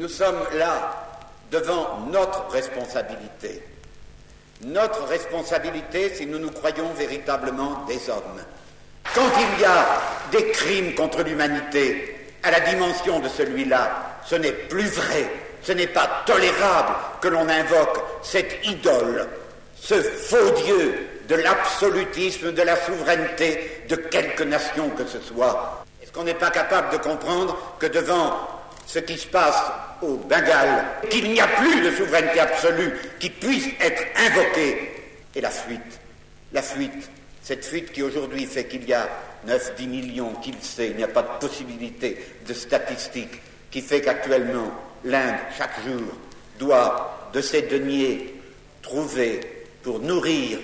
Nous sommes là devant notre responsabilité. Notre responsabilité si nous nous croyons véritablement des hommes. Quand il y a des crimes contre l'humanité à la dimension de celui-là, ce n'est plus vrai, ce n'est pas tolérable que l'on invoque cette idole, ce faux Dieu de l'absolutisme, de la souveraineté de quelque nation que ce soit. Est-ce qu'on n'est pas capable de comprendre que devant ce qui se passe au Bengale, qu'il n'y a plus de souveraineté absolue qui puisse être invoquée? Et la fuite, cette fuite qui aujourd'hui fait qu'il y a 9-10 millions, qui le sait, il n'y a pas de possibilité de statistique, qui fait qu'actuellement l'Inde, chaque jour, doit de ses deniers trouver pour nourrir,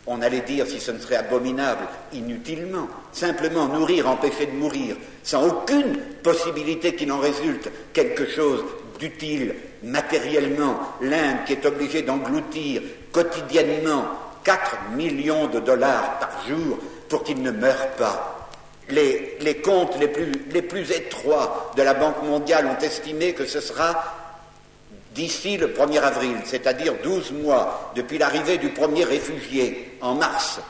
on allait dire, si ce ne serait abominable, inutilement, simplement nourrir, empêcher de mourir, sans aucune possibilité qu'il en résulte quelque chose d'utile matériellement. L'Inde qui est obligée d'engloutir quotidiennement 4 millions de dollars par jour pour qu'il ne meure pas. Les comptes les plus étroits de la Banque mondiale ont estimé que ce sera d'ici le 1er avril, c'est-à-dire 12 mois depuis l'arrivée du premier réfugié en mars,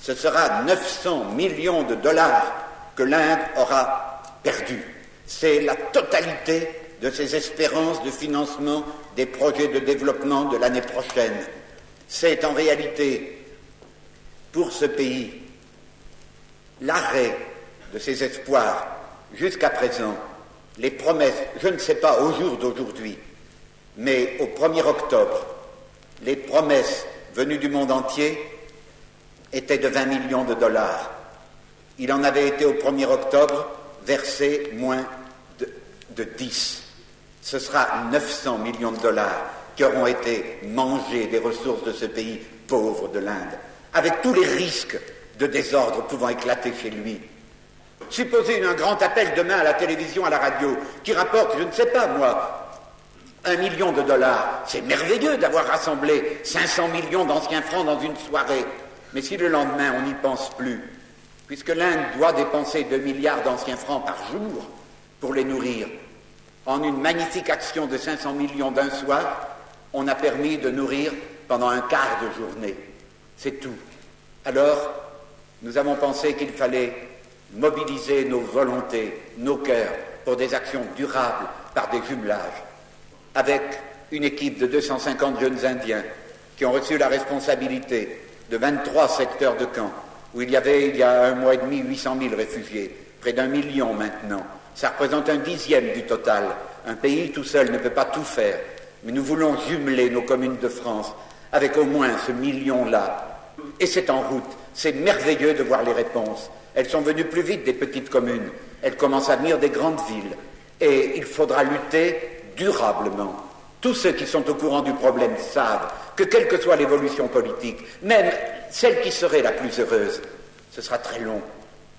ce sera 900 millions de dollars que l'Inde aura perdu. C'est la totalité de ses espérances de financement des projets de développement de l'année prochaine. C'est en réalité, pour ce pays, l'arrêt de ses espoirs. Jusqu'à présent, les promesses, je ne sais pas au jour d'aujourd'hui, mais au 1er octobre, les promesses venues du monde entier étaient de 20 millions de dollars. Il en avait été au 1er octobre versé moins de 10. Ce sera 900 millions de dollars qui auront été mangés des ressources de ce pays pauvre de l'Inde, avec tous les risques de désordre pouvant éclater chez lui. Supposez un grand appel demain à la télévision, à la radio, qui rapporte, je ne sais pas moi, 1 million de dollars. C'est merveilleux d'avoir rassemblé 500 millions d'anciens francs dans une soirée. Mais si le lendemain on n'y pense plus, puisque l'Inde doit dépenser 2 milliards d'anciens francs par jour pour les nourrir, en une magnifique action de 500 millions d'un soir, on a permis de nourrir pendant un quart de journée. C'est tout. Alors, nous avons pensé qu'il fallait mobiliser nos volontés, nos cœurs, pour des actions durables par des jumelages, avec une équipe de 250 jeunes Indiens qui ont reçu la responsabilité de 23 secteurs de camps, où il y avait, il y a 1 mois et demi, 800 000 réfugiés, près d'1 million maintenant. Ça représente 1/10 du total. Un pays tout seul ne peut pas tout faire, mais nous voulons jumeler nos communes de France avec au moins ce million-là. Et c'est en route. C'est merveilleux de voir les réponses. Elles sont venues plus vite des petites communes. Elles commencent à venir des grandes villes. Et il faudra lutter durablement. Tous ceux qui sont au courant du problème savent que quelle que soit l'évolution politique, même celle qui serait la plus heureuse, ce sera très long,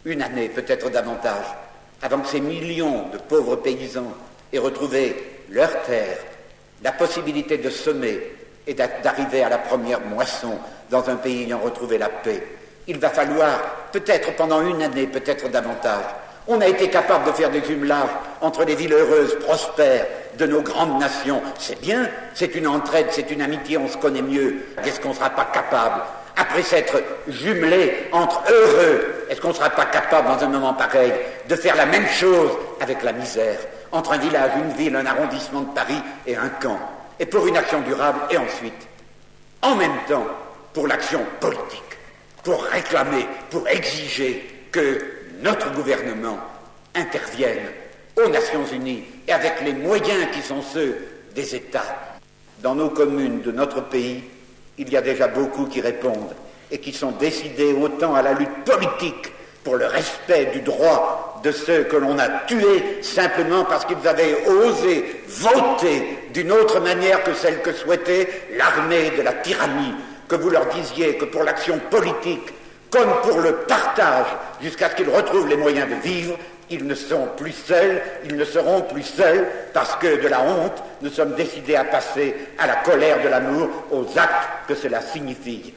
1 année, peut-être davantage, avant que ces millions de pauvres paysans aient retrouvé leur terre, la possibilité de semer et d'arriver à la première moisson dans un pays ayant retrouvé la paix. Il va falloir, peut-être pendant 1 année, peut-être davantage. On a été capable de faire des jumelages entre les villes heureuses, prospères de nos grandes nations. C'est bien, c'est une entraide, c'est une amitié, on se connaît mieux. Est-ce qu'on ne sera pas capable, après s'être jumelé entre heureux, est-ce qu'on ne sera pas capable, dans un moment pareil, de faire la même chose avec la misère, entre un village, une ville, un arrondissement de Paris et un camp, et pour une action durable, et ensuite, en même temps, pour l'action politique, pour réclamer, pour exiger que notre gouvernement intervienne aux Nations Unies et avec les moyens qui sont ceux des États. Dans nos communes de notre pays, il y a déjà beaucoup qui répondent et qui sont décidés autant à la lutte politique pour le respect du droit de ceux que l'on a tués simplement parce qu'ils avaient osé voter d'une autre manière que celle que souhaitait l'armée de la tyrannie, que vous leur disiez que pour l'action politique, comme pour le partage, jusqu'à ce qu'ils retrouvent les moyens de vivre, ils ne sont plus seuls, ils ne seront plus seuls, parce que de la honte, nous sommes décidés à passer à la colère de l'amour, aux actes que cela signifie.